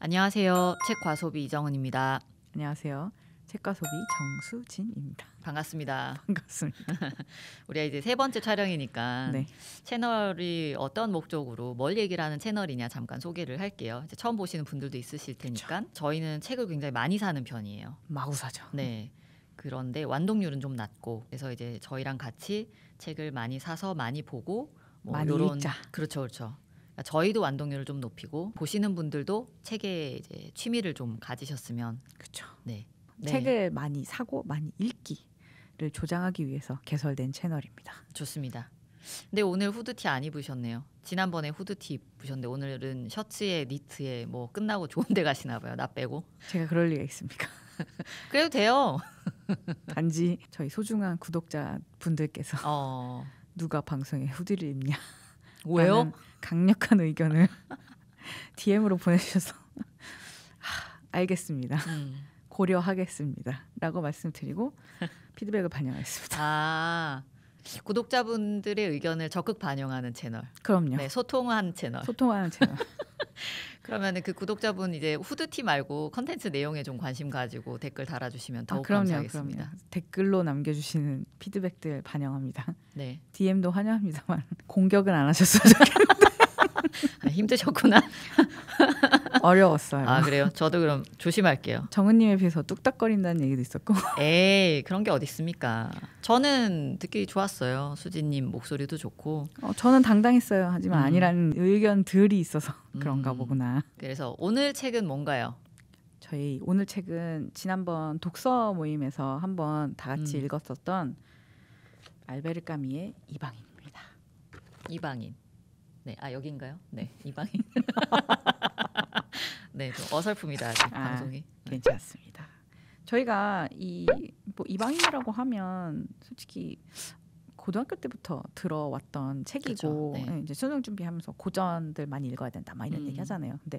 안녕하세요. 책 과소비 이정은입니다. 안녕하세요. 책과 소비 정수진입니다. 반갑습니다. 반갑습니다. 우리가 이제 세 번째 촬영이니까 네. 채널이 어떤 목적으로 뭘 얘기를 하는 채널이냐 잠깐 소개를 할게요. 이제 처음 보시는 분들도 있으실 테니까. 저희는 책을 굉장히 많이 사는 편이에요. 마구 사죠. 네. 그런데 완독률은 좀 낮고 그래서 이제 저희랑 같이 책을 많이 사서 많이 보고 뭐 많이 읽자. 그렇죠, 그렇죠. 그러니까 저희도 완독률을 좀 높이고 보시는 분들도 책에 이제 취미를 좀 가지셨으면 그렇죠. 네. 책을 많이 사고 많이 읽기를 조장하기 위해서 개설된 채널입니다. 좋습니다. 근데 오늘 후드티 안 입으셨네요. 지난번에 후드티 입으셨는데 오늘은 셔츠에 니트에 뭐 끝나고 좋은 데 가시나 봐요. 나 빼고. 제가 그럴 리가 있습니까? 그래도 돼요. 단지 저희 소중한 구독자 분들께서 어. 누가 방송에 후디를 입냐 왜요? 라는 강력한 의견을 DM으로 보내주셔서 알겠습니다. 고려하겠습니다. 라고 말씀드리고 피드백을 반영하겠습니다. 아. 구독자분들의 의견을 적극 반영하는 채널. 그럼요. 네, 소통한 채널. 소통하는 채널. 그러면은 그 구독자분 이제 후드티 말고 컨텐츠 내용에 좀 관심 가지고 댓글 달아주시면 더욱 그럼요, 감사하겠습니다. 그럼요. 댓글로 남겨주시는 피드백들 반영합니다. 네. DM도 환영합니다만 공격은 안 하셨어요. 아, 힘드셨구나. 어려웠어요. 아 그래요? 저도 그럼 조심할게요. 정은님에 비해서 뚝딱거린다는 얘기도 있었고. 에이 그런 게 어디 있습니까? 저는 듣기 좋았어요. 수진님 목소리도 좋고. 저는 당당했어요. 하지만 아니라는 의견들이 있어서 그런가 보구나. 그래서 오늘 책은 뭔가요? 저희 오늘 책은 지난번 독서 모임에서 한번 다 같이 읽었었던 알베르 까미의 이방인입니다. 이방인. 네, 아 여긴가요? 네, 이방인. 네, 좀 어설픕니다 아직 방송이. 괜찮습니다. 저희가 뭐 이방인이라고 하면 솔직히 고등학교 때부터 들어왔던 책이고 그렇죠. 네. 이제 수능 준비하면서 고전들 많이 읽어야 된다 막 이런 얘기 하잖아요. 근데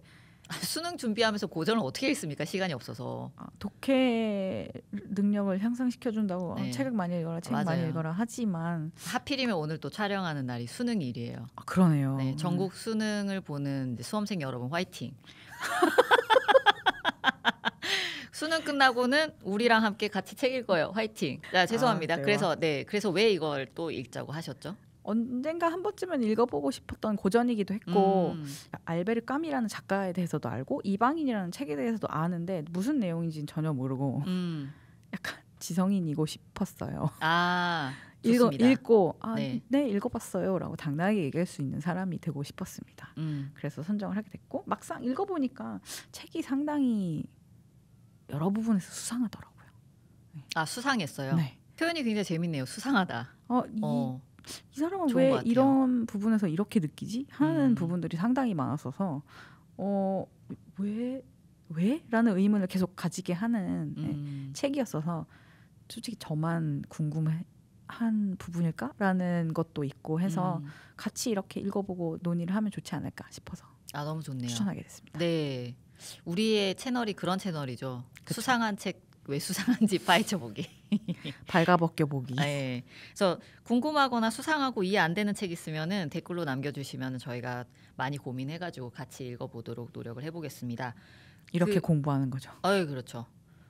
수능 준비하면서 고전을 어떻게 읽습니까? 시간이 없어서. 독해 능력을 향상시켜준다고 네. 책을 많이 읽어라, 책 많이 읽어라 하지만 하필이면 오늘 또 촬영하는 날이 수능일이에요. 그러네요. 네, 전국 수능을 보는 이제 수험생 여러분 화이팅. 수능 끝나고는 우리랑 함께 같이 책 읽어요. 화이팅. 자, 죄송합니다. 그래서 왜 이걸 또 읽자고 하셨죠? 언젠가 한 번쯤은 읽어보고 싶었던 고전이기도 했고 알베르 까미라는 작가에 대해서도 알고 이방인이라는 책에 대해서도 아는데 무슨 내용인지는 전혀 모르고 약간 지성인이고 싶었어요. 아, 좋습니다. 읽고 네 읽어봤어요라고 당당하게 얘기할 수 있는 사람이 되고 싶었습니다. 그래서 선정을 하게 됐고 막상 읽어보니까 책이 상당히 여러 부분에서 수상하더라고요. 네. 아 수상했어요? 네. 표현이 굉장히 재밌네요. 수상하다. 이 사람은 왜 이런 부분에서 이렇게 느끼지? 하는 부분들이 상당히 많았어서 왜? 라는 의문을 계속 가지게 하는 책이었어서 솔직히 저만 궁금한 부분일까라는 것도 있고 해서 같이 이렇게 읽어보고 논의를 하면 좋지 않을까 싶어서 너무 좋네요. 추천하게 됐습니다. 네, 우리의 채널이 그런 채널이죠. 그쵸? 수상한 책 왜 수상한지 파헤쳐보기. 발가벗겨보기. 네. 그래서 궁금하거나 수상하고 이해 안 되는 책 있으면은 댓글로 남겨주시면 저희가 많이 고민해가지고 같이 읽어보도록 노력을 해보겠습니다. 이렇게 공부하는 거죠. 그렇죠.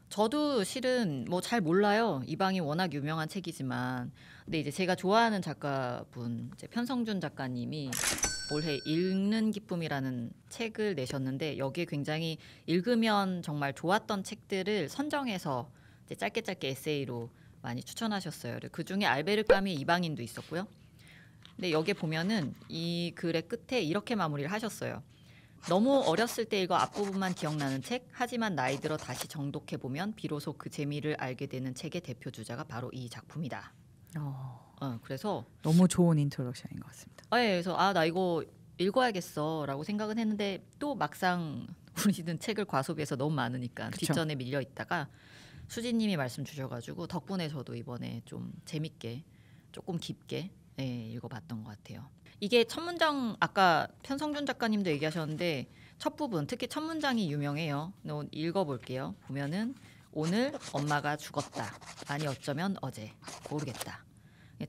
저도 실은 뭐 잘 몰라요. 이방이 워낙 유명한 책이지만, 근데 이제 제가 좋아하는 작가분 이제 편성준 작가님이 올해 읽는 기쁨이라는 책을 내셨는데 여기에 굉장히 읽으면 정말 좋았던 책들을 선정해서 이제 짧게 에세이로 많이 추천하셨어요. 그 중에 알베르 까미의 이방인도 있었고요. 근데 여기에 보면은 이 글의 끝에 이렇게 마무리를 하셨어요. 너무 어렸을 때 읽어 앞부분만 기억나는 책, 하지만 나이 들어 다시 정독해보면 비로소 그 재미를 알게 되는 책의 대표 주자가 바로 이 작품이다. 그래서 너무 좋은 인트로덕션인 것 같습니다. 그래서 나 이거 읽어야겠어 라고 생각은 했는데 또 막상 우리는 책을 과소비해서 너무 많으니까 그쵸? 뒷전에 밀려 있다가 수진님이 말씀 주셔가지고 덕분에 저도 이번에 좀 재밌게 조금 깊게 읽어봤던 것 같아요. 이게 첫 문장 아까 편성준 작가님도 얘기하셨는데 첫 부분 특히 첫 문장이 유명해요. 읽어볼게요. 보면은 오늘 엄마가 죽었다. 아니 어쩌면 어제. 모르겠다.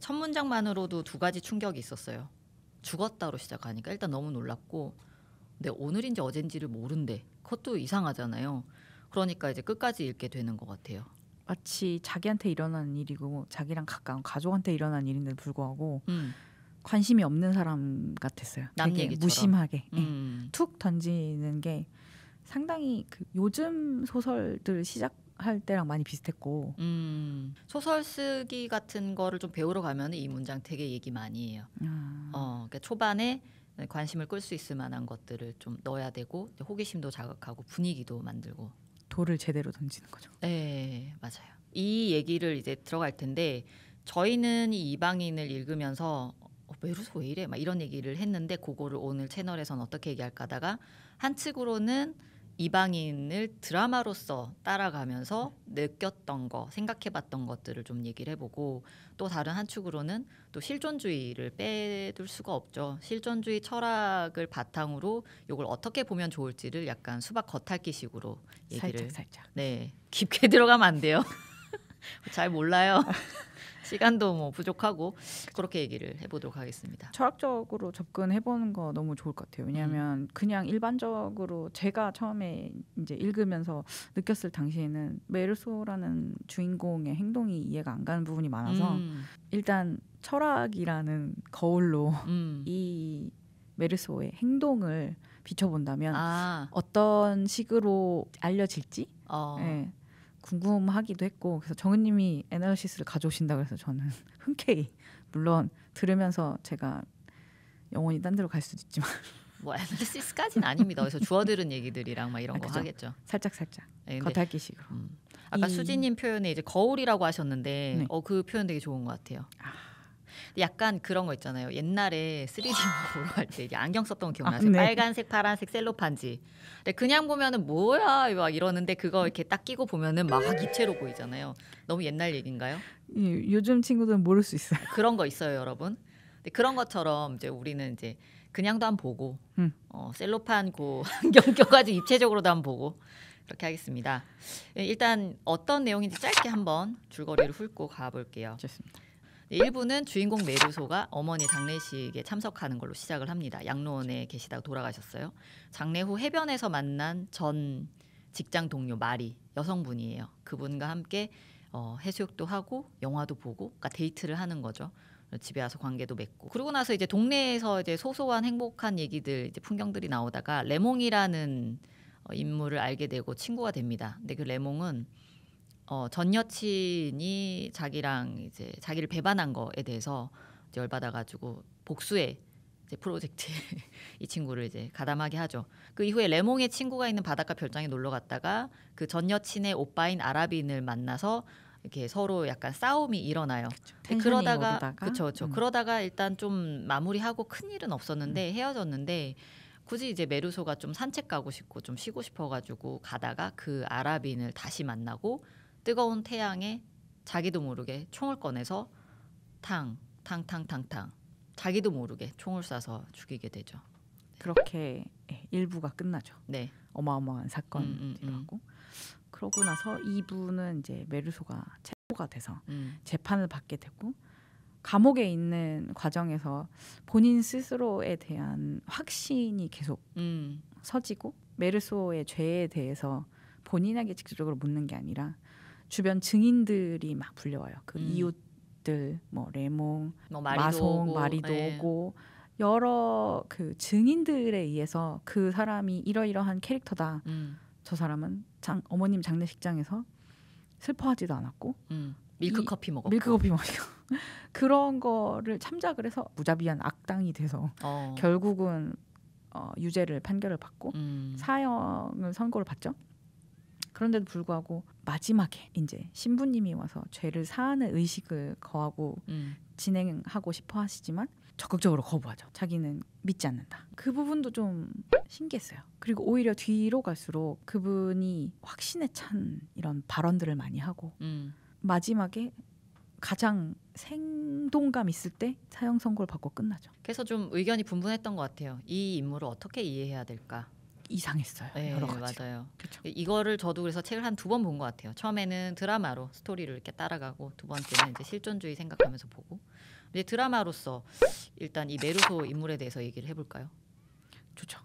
첫 문장만으로도 두 가지 충격이 있었어요. 죽었다로 시작하니까 일단 너무 놀랍고 근데 오늘인지 어젠지를 모른대. 그것도 이상하잖아요. 그러니까 이제 끝까지 읽게 되는 것 같아요. 마치 자기한테 일어난 일이고 자기랑 가까운 가족한테 일어난 일인데도 불구하고 관심이 없는 사람 같았어요. 남 되게 얘기처럼. 무심하게 툭 던지는 게 상당히 그 요즘 소설들 시작할 때랑 많이 비슷했고 소설 쓰기 같은 거를 좀 배우러 가면 이 문장 되게 얘기 많이 해요. 그러니까 초반에 관심을 끌 수 있을 만한 것들을 좀 넣어야 되고 호기심도 자극하고 분위기도 만들고 돌을 제대로 던지는 거죠. 네, 맞아요. 이 얘기를 이제 들어갈 텐데 저희는 이 이방인을 읽으면서 메루소 왜 이래? 막 이런 얘기를 했는데 그거를 오늘 채널에서는 어떻게 얘기할까 하다가 한 측으로는 이방인을 드라마로서 따라가면서 느꼈던 거, 생각해봤던 것들을 좀 얘기를 해보고 또 다른 한 축으로는 또 실존주의를 빼둘 수가 없죠. 실존주의 철학을 바탕으로 이걸 어떻게 보면 좋을지를 약간 수박 겉핥기식으로 얘기를 살짝. 네, 깊게 들어가면 안 돼요. 잘 몰라요. 시간도 뭐 부족하고 그렇게 얘기를 해보도록 하겠습니다. 철학적으로 접근해보는 거 너무 좋을 것 같아요. 왜냐하면 그냥 일반적으로 제가 처음에 이제 읽으면서 느꼈을 당시에는 메르소라는 주인공의 행동이 이해가 안 가는 부분이 많아서 일단 철학이라는 거울로 이 메르소의 행동을 비춰본다면 어떤 식으로 알려질지 네, 궁금하기도 했고 그래서 정은님이 애널리시스를 가져오신다 그래서 저는 흔쾌히 물론 들으면서 제가 영원히 딴 데로 갈 수도 있지만 뭐 애널리시스까지는 아닙니다. 그래서 주워들은 얘기들이랑 막 이런 거 그죠? 하겠죠. 살짝 네, 겉핥기식으로. 아까 수지님 표현에 이제 거울이라고 하셨는데 네. 그 표현 되게 좋은 것 같아요. 약간 그런 거 있잖아요. 옛날에 3D 보러 갈 때 안경 썼던 거 기억나세요? 네. 빨간색, 파란색 셀로판지. 근데 그냥 보면은 뭐야 막 이러는데 그거 이렇게 딱 끼고 보면은 막 입체로 보이잖아요. 너무 옛날 얘기인가요? 요즘 친구들은 모를 수 있어요. 그런 거 있어요, 여러분. 근데 그런 것처럼 이제 우리는 이제 그냥도 한번 보고 셀로판 고 안경 껴가지고 입체적으로도 한번 보고 그렇게 하겠습니다. 일단 어떤 내용인지 짧게 한번 줄거리를 훑고 가볼게요. 좋습니다. 1부는 주인공 메르소가 어머니 장례식에 참석하는 걸로 시작을 합니다. 양로원에 계시다가 돌아가셨어요. 장례 후 해변에서 만난 전 직장 동료 마리 여성분이에요. 그분과 함께 해수욕도 하고 영화도 보고 그러니까 데이트를 하는 거죠. 집에 와서 관계도 맺고 그러고 나서 이제 동네에서 이제 소소한 행복한 얘기들 이제 풍경들이 나오다가 레몽이라는 인물을 알게 되고 친구가 됩니다. 근데 그 레몽은 전 여친이 자기랑 이제 자기를 배반한 거에 대해서 이제 열받아가지고 복수의 이제 프로젝트에 이 친구를 이제 가담하게 하죠. 그 이후에 레몽의 친구가 있는 바닷가 별장에 놀러 갔다가 그 전 여친의 오빠인 아랍인을 만나서 이렇게 서로 약간 싸움이 일어나요. 그러다가 그렇죠. 그러다가 일단 좀 마무리하고 큰 일은 없었는데 헤어졌는데 굳이 이제 메르소가 좀 산책 가고 싶고 좀 쉬고 싶어가지고 가다가 그 아랍인을 다시 만나고 뜨거운 태양에 자기도 모르게 총을 꺼내서 탕탕탕탕탕 자기도 모르게 총을 쏴서 죽이게 되죠. 그렇게 1부가 끝나죠. 네. 어마어마한 사건이라고. 그러고 나서 2부는 이제 메르소가 체포가 돼서 재판을 받게 되고 감옥에 있는 과정에서 본인 스스로에 대한 확신이 계속 서지고 메르소의 죄에 대해서 본인에게 직접적으로 묻는 게 아니라 주변 증인들이 막 불려와요. 그 이웃들, 뭐 레몽, 마송, 마리도 오고 여러 그 증인들에 의해서 그 사람이 이러이러한 캐릭터다. 저 사람은 어머님 장례식장에서 슬퍼하지도 않았고 밀크커피 먹었고 밀크커피 마시고 그런 거를 참작을 해서 무자비한 악당이 돼서 결국은 유죄를 판결을 받고 사형을 선고를 받죠. 그런데도 불구하고 마지막에 이제 신부님이 와서 죄를 사하는 의식을 거하고 진행하고 싶어 하시지만 적극적으로 거부하죠. 자기는 믿지 않는다. 그 부분도 좀 신기했어요. 그리고 오히려 뒤로 갈수록 그분이 확신에 찬 이런 발언들을 많이 하고 마지막에 가장 생동감 있을 때 사형 선고를 받고 끝나죠. 그래서 좀 의견이 분분했던 것 같아요. 이 인물을 어떻게 이해해야 될까? 이상했어요. 네, 여러 가지. 맞아요. 그렇죠. 이거를 저도 그래서 책을 한 2번 본 것 같아요. 처음에는 드라마로 스토리를 이렇게 따라가고 두 번째는 이제 실존주의 생각하면서 보고. 이제 드라마로서 일단 이 메르소 인물에 대해서 얘기를 해볼까요? 좋죠.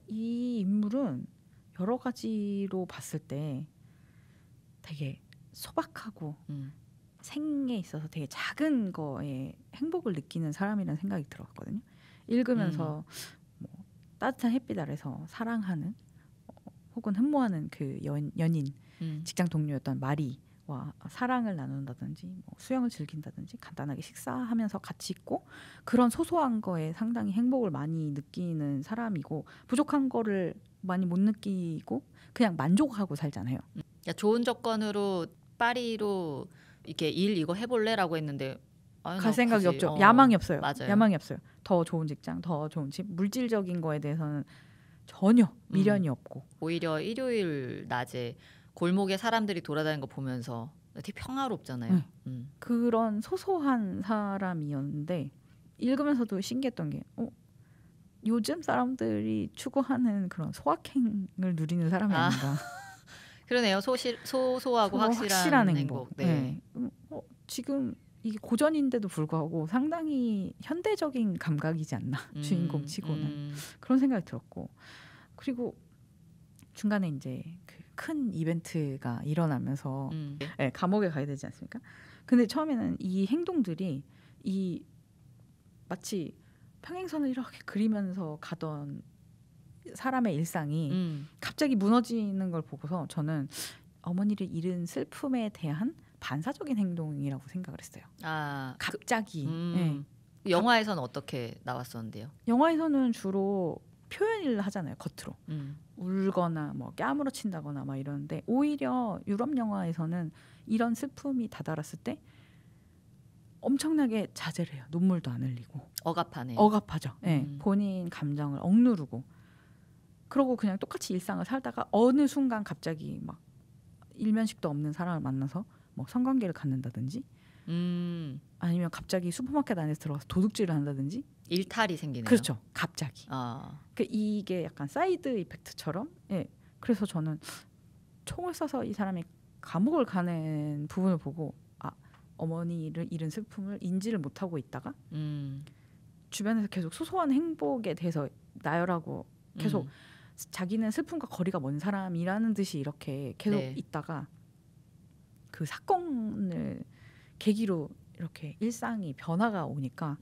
이 인물은 여러 가지로 봤을 때 되게 소박하고 생에 있어서 되게 작은 거에 행복을 느끼는 사람이라는 생각이 들었거든요. 읽으면서 뭐 따뜻한 햇빛 아래서 사랑하는 혹은 흠모하는 그 연인, 직장 동료였던 마리와 사랑을 나눈다든지 뭐 수영을 즐긴다든지 간단하게 식사하면서 같이 있고 그런 소소한 거에 상당히 행복을 많이 느끼는 사람이고 부족한 거를 많이 못 느끼고 그냥 만족하고 살잖아요. 그러니까 좋은 조건으로 파리로 이렇게 일 이거 해볼래라고 했는데 아니, 갈 생각이 굳이, 없죠. 야망이 없어요. 맞아요. 야망이 없어요. 더 좋은 직장, 더 좋은 집, 물질적인 거에 대해서는 전혀 미련이 없고 오히려 일요일 낮에 골목에 사람들이 돌아다니는 거 보면서 되게 평화롭잖아요. 그런 소소한 사람이었는데 읽으면서도 신기했던 게 요즘 사람들이 추구하는 그런 소확행을 누리는 사람이 아닌가. 그러네요. 소소하고 확실한 행복. 네. 지금 이게 고전인데도 불구하고 상당히 현대적인 감각이지 않나 주인공 치고는 그런 생각이 들었고 그리고 중간에 이제 그 큰 이벤트가 일어나면서 네, 감옥에 가야 되지 않습니까? 근데 처음에는 이 행동들이 이 마치 평행선을 이렇게 그리면서 가던 사람의 일상이 갑자기 무너지는 걸 보고서 저는 어머니를 잃은 슬픔에 대한 반사적인 행동이라고 생각을 했어요. 갑자기. 네. 영화에서는 어떻게 나왔었는데요? 영화에서는 주로 표현을 하잖아요. 겉으로. 울거나 뭐 깨무러친다거나 막 이러는데 오히려 유럽 영화에서는 이런 슬픔이 다다랐을 때 엄청나게 자제를 해요. 눈물도 안 흘리고. 억압하죠. 네. 본인 감정을 억누르고 그러고 그냥 똑같이 일상을 살다가 어느 순간 갑자기 막 일면식도 없는 사람을 만나서 뭐 성관계를 갖는다든지 아니면 갑자기 슈퍼마켓 안에서 들어가서 도둑질을 한다든지 일탈이 생기네요. 그렇죠. 갑자기. 그러니까 이게 약간 사이드 이펙트처럼 그래서 저는 총을 쏴서 이 사람이 감옥을 가는 부분을 보고 어머니를 잃은 슬픔을 인지를 못하고 있다가 주변에서 계속 소소한 행복에 대해서 나열하고 계속 자기는 슬픔과 거리가 먼 사람이라는 듯이 이렇게 계속 있다가 그 사건을 계기로 이렇게 일상이 변화가 오니까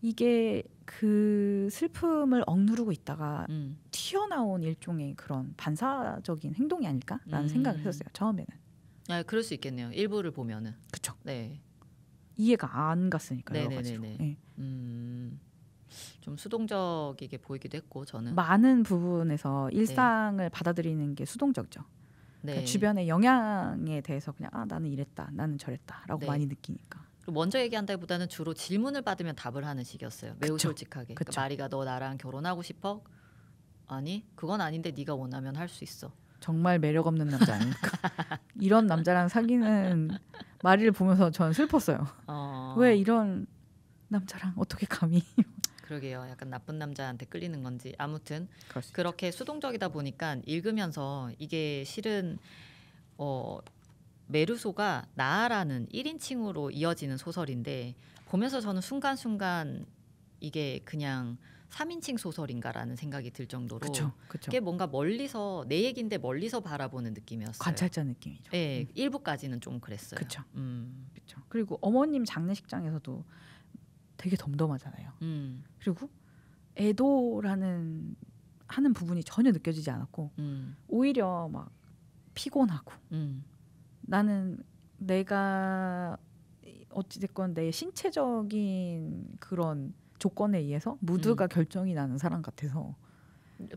이게 그 슬픔을 억누르고 있다가 튀어나온 일종의 그런 반사적인 행동이 아닐까라는 생각을 했었어요. 처음에는. 그럴 수 있겠네요. 일부를 보면은. 그렇죠. 네. 이해가 안 갔으니까 여러 가지로. 좀 수동적이게 보이기도 했고 저는 많은 부분에서 일상을 받아들이는 게 수동적이죠. 그러니까 주변의 영향에 대해서 그냥 나는 이랬다, 나는 저랬다라고 많이 느끼니까. 먼저 얘기한다기보다는 주로 질문을 받으면 답을 하는 식이었어요. 매우 그쵸. 솔직하게. 그러니까 마리가 너 나랑 결혼하고 싶어? 아니 그건 아닌데 네가 원하면 할 수 있어. 정말 매력 없는 남자 아닙니까? 이런 남자랑 사귀는 마리를 보면서 전 슬펐어요. 왜 이런 남자랑 어떻게 감히? 그러게요. 약간 나쁜 남자한테 끌리는 건지 아무튼 그렇게 수동적이다 보니까 읽으면서 이게 실은 메르소가 나아라는 1인칭으로 이어지는 소설인데 보면서 저는 순간순간 이게 그냥 3인칭 소설인가라는 생각이 들 정도로 그쵸. 그게 뭔가 멀리서 내 얘기인데 멀리서 바라보는 느낌이었어요. 관찰자 느낌이죠. 네, 1부까지는 좀 그랬어요. 그렇죠. 그리고 어머님 장례식장에서도 되게 덤덤하잖아요. 그리고 애도라는 하는 부분이 전혀 느껴지지 않았고 오히려 막 피곤하고 나는 내가 어찌됐건 내 신체적인 그런 조건에 의해서 무드가 결정이 나는 사람 같아서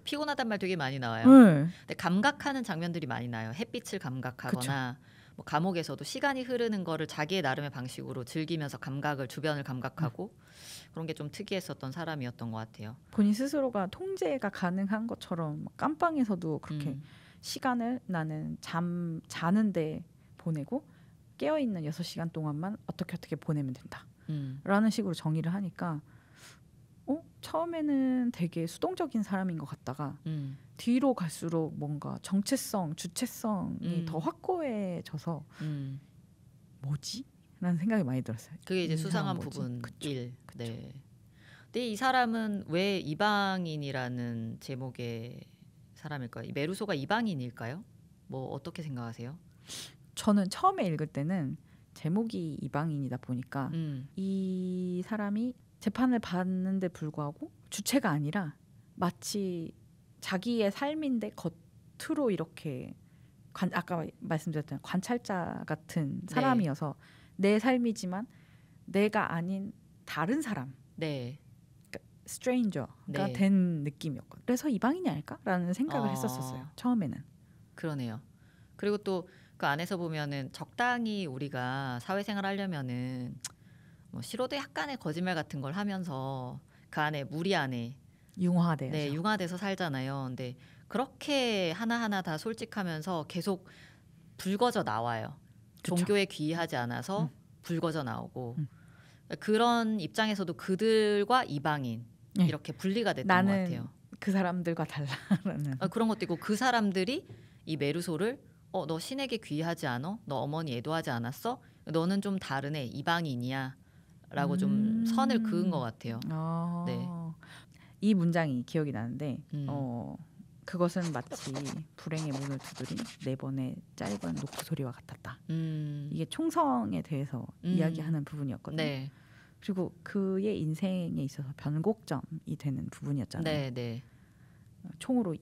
피곤하단 말 되게 많이 나와요. 근데 감각하는 장면들이 많이 나요. 햇빛을 감각하거나 뭐 감옥에서도 시간이 흐르는 거를 자기의 나름의 방식으로 즐기면서 감각을 주변을 감각하고 그런 게 좀 특이했었던 사람이었던 것 같아요. 본인 스스로가 통제가 가능한 것처럼 깜빵에서도 그렇게 시간을 나는 자는데 보내고 깨어있는 6시간 동안만 어떻게 보내면 된다 라는 식으로 정의를 하니까 처음에는 되게 수동적인 사람인 것 같다가 뒤로 갈수록 뭔가 정체성, 주체성이 더 확고해져서 뭐지? 라는 생각이 많이 들었어요. 그게 이제 수상한 부분 1. 네. 근데 이 사람은 왜 이방인이라는 제목의 사람일까요? 이 메루소가 이방인일까요? 뭐 어떻게 생각하세요? 저는 처음에 읽을 때는 제목이 이방인이다 보니까 이 사람이 재판을 받는데 불구하고 주체가 아니라 마치 자기의 삶인데 겉으로 이렇게 아까 말씀드렸던 관찰자 같은 사람이어서 내 삶이지만 내가 아닌 다른 사람, 네. 스트레인저가 네. 된 느낌이었거든요. 그래서 이방인이 아닐까라는 생각을 했었어요. 처음에는. 그러네요. 그리고 또 그 안에서 보면은 적당히 우리가 사회생활 하려면은 뭐 싫어도 약간의 거짓말 같은 걸 하면서 그 안에 무리 안에 융화돼야죠. 네, 융화돼서 살잖아요. 근데 그렇게 하나하나 다 솔직하면서 계속 불거져 나와요. 그쵸. 종교에 귀의하지 않아서 불거져 나오고 그런 입장에서도 그들과 이방인 네. 이렇게 분리가 됐던 것 나는 같아요. 그 사람들과 달라라는 그런 것도 있고 그 사람들이 이 메루소를 너 신에게 귀의하지 않아? 너 어머니 애도하지 않았어? 너는 좀 다르네. 이방인이야. 라고 좀 선을 그은 것 같아요. 네. 이 문장이 기억이 나는데 그것은 마치 불행의 문을 두드린 4번의 짧은 노크 소리와 같았다. 이게 총성에 대해서 이야기하는 부분이었거든요. 네. 그리고 그의 인생에 있어서 변곡점이 되는 부분이었잖아요. 네, 네. 총으로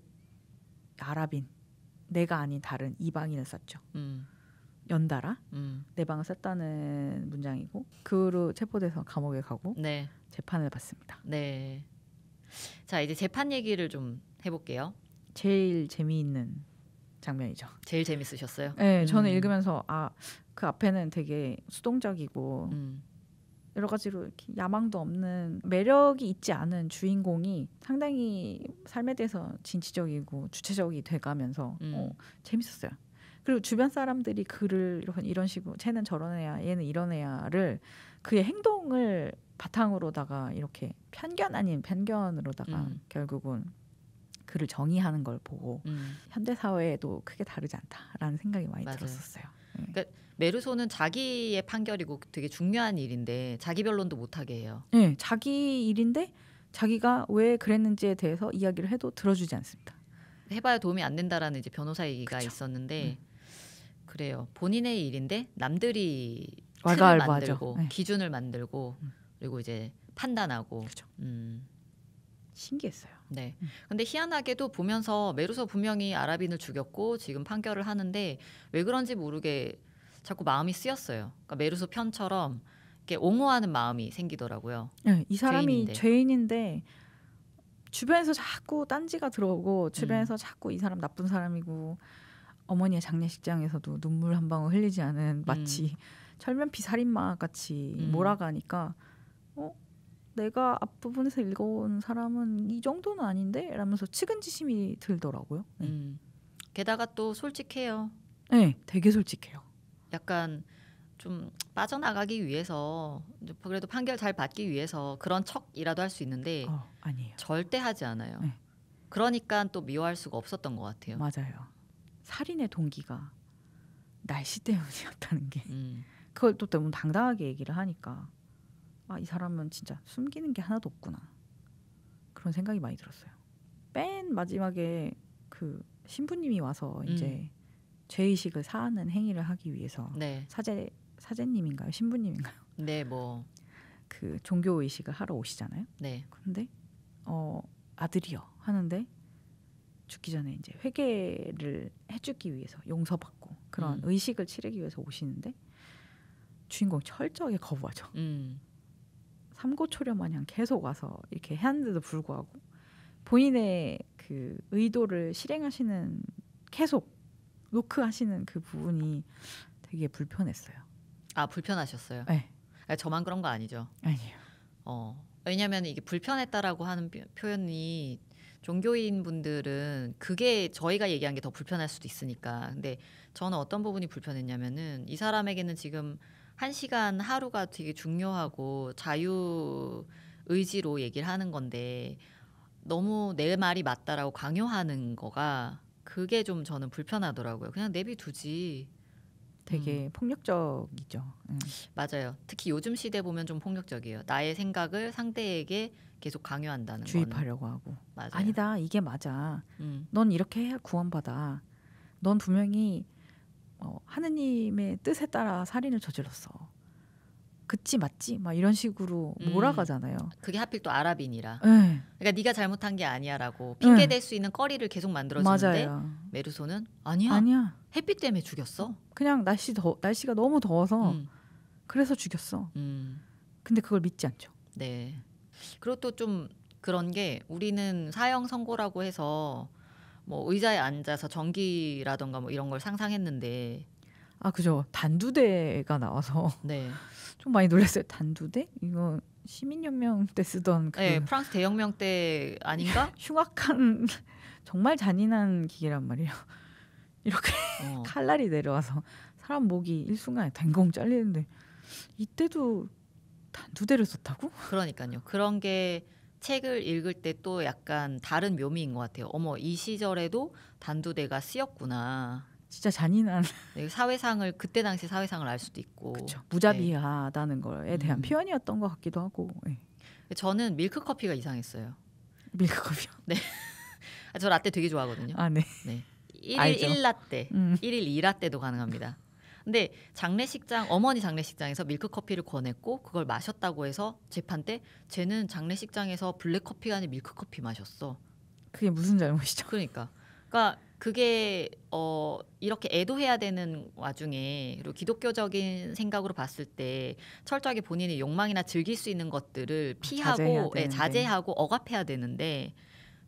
아랍인, 내가 아닌 다른 이방인을 쐈죠. 연달아 내 방을 쐈다는 문장이고 그 후로 체포돼서 감옥에 가고 네. 재판을 받습니다. 네. 자, 이제 재판 얘기를 좀 해볼게요. 제일 재미있는 장면이죠. 제일 재밌으셨어요? 네, 저는 읽으면서 그 앞에는 되게 수동적이고 여러 가지로 이렇게 야망도 없는 매력이 있지 않은 주인공이 상당히 삶에 대해서 진취적이고 주체적이 돼가면서 재밌었어요. 그리고 주변 사람들이 그를 이런 식으로 쟤는 저런 애야, 얘는 이런 애야를 그의 행동을 바탕으로다가 이렇게 편견 아닌 편견으로다가 결국은 그를 정의하는 걸 보고 현대 사회에도 크게 다르지 않다라는 생각이 많이 맞아요. 들었었어요. 그러니까 메루소는 자기의 판결이고 되게 중요한 일인데 자기 변론도 못하게 해요. 네, 자기 일인데 자기가 왜 그랬는지에 대해서 이야기를 해도 들어주지 않습니다. 해봐야 도움이 안 된다라는 이제 변호사 얘기가 그쵸. 있었는데 그래요. 본인의 일인데 남들이 틀을 왈가왈부하죠. 만들고 네. 기준을 만들고 그리고 이제 판단하고. 그쵸. 신기했어요. 네. 근데 희한하게도 보면서 메루소 분명히 아랍인을 죽였고 지금 판결을 하는데 왜 그런지 모르게 자꾸 마음이 쓰였어요. 그러니까 메루소 편처럼 이렇게 옹호하는 마음이 생기더라고요. 네, 이 사람이 죄인인데. 죄인인데 주변에서 자꾸 딴지가 들어오고 주변에서 자꾸 이 사람 나쁜 사람이고 어머니의 장례식장에서도 눈물 한 방울 흘리지 않은 마치 철면피 살인마 같이 몰아가니까 내가 앞부분에서 읽어온 사람은 이 정도는 아닌데? 라면서 측은지심이 들더라고요. 게다가 또 솔직해요. 네, 되게 솔직해요. 약간 좀 빠져나가기 위해서 그래도 판결 잘 받기 위해서 그런 척이라도 할 수 있는데 아니에요. 절대 하지 않아요. 네. 그러니까 또 미워할 수가 없었던 것 같아요. 맞아요. 살인의 동기가 날씨 때문이었다는 게 그걸 또 너무 당당하게 얘기를 하니까 이 사람은 진짜 숨기는 게 하나도 없구나 그런 생각이 많이 들었어요. 맨 마지막에 그 신부님이 와서 이제 죄의식을 사하는 행위를 하기 위해서 네. 사제님인가요? 신부님인가요? 네, 뭐 그 종교 의식을 하러 오시잖아요. 네. 근데 아들이요 하는데 죽기 전에 이제 회개를 해주기 위해서 용서받고 그런 의식을 치르기 위해서 오시는데 주인공이 철저하게 거부하죠. 삼고초려 마냥 계속 와서 이렇게 하는데도 불구하고 본인의 그 의도를 실행하시는 계속 노크하시는 그 부분이 되게 불편했어요. 불편하셨어요? 네. 저만 그런 거 아니죠? 아니에요. 왜냐하면 이게 불편했다라고 하는 표현이 종교인 분들은 그게 저희가 얘기한 게 더 불편할 수도 있으니까. 근데 저는 어떤 부분이 불편했냐면은 이 사람에게는 지금 1시간 하루가 되게 중요하고 자유 의지로 얘기를 하는 건데 너무 내 말이 맞다라고 강요하는 거가 그게 좀 저는 불편하더라고요. 그냥 내비두지. 되게 폭력적이죠. 맞아요. 특히 요즘 시대 보면 좀 폭력적이에요. 나의 생각을 상대에게 계속 강요한다는 주입하려고 하고. 맞아요. 아니다, 이게 맞아. 넌 이렇게 해야 구원받아. 넌 분명히 하느님의 뜻에 따라 살인을 저질렀어. 그치 맞지? 막 이런 식으로 몰아가잖아요. 그게 하필 또 아랍인이라. 네. 그러니까 네가 잘못한 게 아니야라고 핑계 댈 수 있는 거리를 계속 만들어주는데 맞아요. 메르소는 아니야. 아니야. 햇빛 때문에 죽였어. 그냥 날씨가 너무 더워서 그래서 죽였어. 근데 그걸 믿지 않죠. 네. 그리고 또 좀 그런 게 우리는 사형 선고라고 해서 뭐 의자에 앉아서 전기라던가 뭐 이런 걸 상상했는데 아 그죠. 단두대가 나와서 네. 좀 많이 놀랐어요. 단두대? 이거 시민혁명 때 쓰던 그 네, 프랑스 대혁명 때 아닌가? 흉악한 정말 잔인한 기계란 말이에요. 이렇게 칼날이 내려와서 사람 목이 일순간에 댕공 잘리는데 이때도 단두대를 썼다고? 그러니까요. 그런 게 책을 읽을 때 또 약간 다른 묘미인 것 같아요. 어머, 이 시절에도 단두대가 쓰였구나. 진짜 잔인한 네, 사회상을 그때 당시 사회상을 알 수도 있고. 그쵸. 무자비하다는 거에 대한 표현이었던 것 같기도 하고. 네. 저는 밀크 커피가 이상했어요. 밀크 커피요? 네. 저 라떼 되게 좋아하거든요. 아 네. 네. 1일 알죠. 1라떼, 1일 2라떼도 가능합니다. 근데 어머니 장례식장에서 밀크 커피를 권했고 그걸 마셨다고 해서 재판 때 쟤는 장례식장에서 블랙 커피가 아닌 밀크 커피 마셨어. 그게 무슨 잘못이죠? 그러니까 그게 이렇게 애도해야 되는 와중에 그리고 기독교적인 생각으로 봤을 때 철저하게 본인의 욕망이나 즐길 수 있는 것들을 피하고 자제하고 억압해야 되는데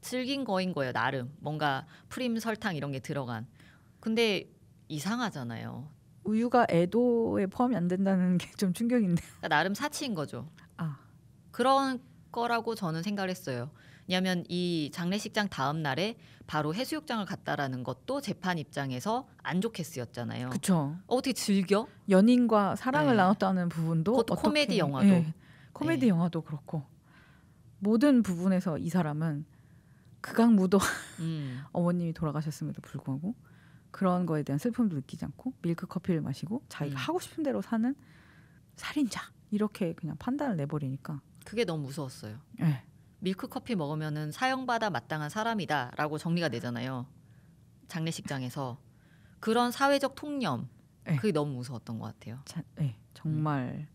즐긴 거인 거예요. 나름 뭔가 프림 설탕 이런 게 들어간. 근데 이상하잖아요. 우유가 애도에 포함이 안 된다는 게 좀 충격인데요. 그러니까 나름 사치인 거죠. 아. 그런 거라고 저는 생각을 했어요. 왜냐하면 이 장례식장 다음 날에 바로 해수욕장을 갔다라는 것도 재판 입장에서 안 좋게 쓰였잖아요. 그렇죠. 어떻게 즐겨? 연인과 사랑을 나눴다는 부분도 그것도 어떻게, 코미디 영화도. 코미디 영화도 그렇고 모든 부분에서 이 사람은 극악무도 어머님이 돌아가셨음에도 불구하고 그런 거에 대한 슬픔도 느끼지 않고 밀크 커피를 마시고 자기가 하고 싶은 대로 사는 살인자 이렇게 그냥 판단을 내버리니까 그게 너무 무서웠어요. 네. 밀크 커피 먹으면은 사형받아 마땅한 사람이다라고 정리가 되잖아요. 장례식장에서 그런 사회적 통념 그게 너무 무서웠던 것 같아요. 정말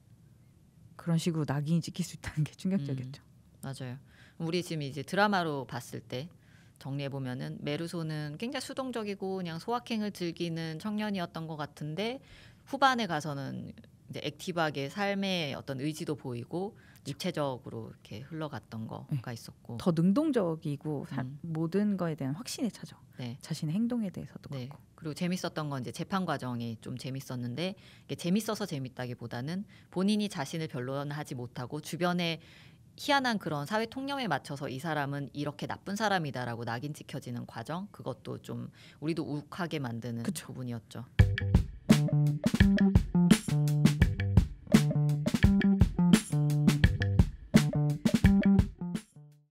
그런 식으로 낙인이 찍힐 수 있다는 게 충격적이었죠. 맞아요. 우리 지금 이제 드라마로 봤을 때 정리해 보면은 메르소는 굉장히 수동적이고 그냥 소확행을 즐기는 청년이었던 것 같은데 후반에 가서는 이제 액티브하게 삶의 어떤 의지도 보이고 입체적으로 이렇게 흘러갔던 거가 있었고 더 능동적이고 모든 거에 대한 확신에 차죠. 네. 자신의 행동에 대해서도 그렇고. 그리고 재밌었던 건 이제 재판 과정이 좀 재밌었는데 이게 재밌어서 재밌다기보다는 본인이 자신을 변론하지 못하고 주변에 희한한 그런 사회 통념에 맞춰서 이 사람은 이렇게 나쁜 사람이다라고 낙인 찍혀지는 과정 그것도 좀 우리도 욱하게 만드는 부분이었죠.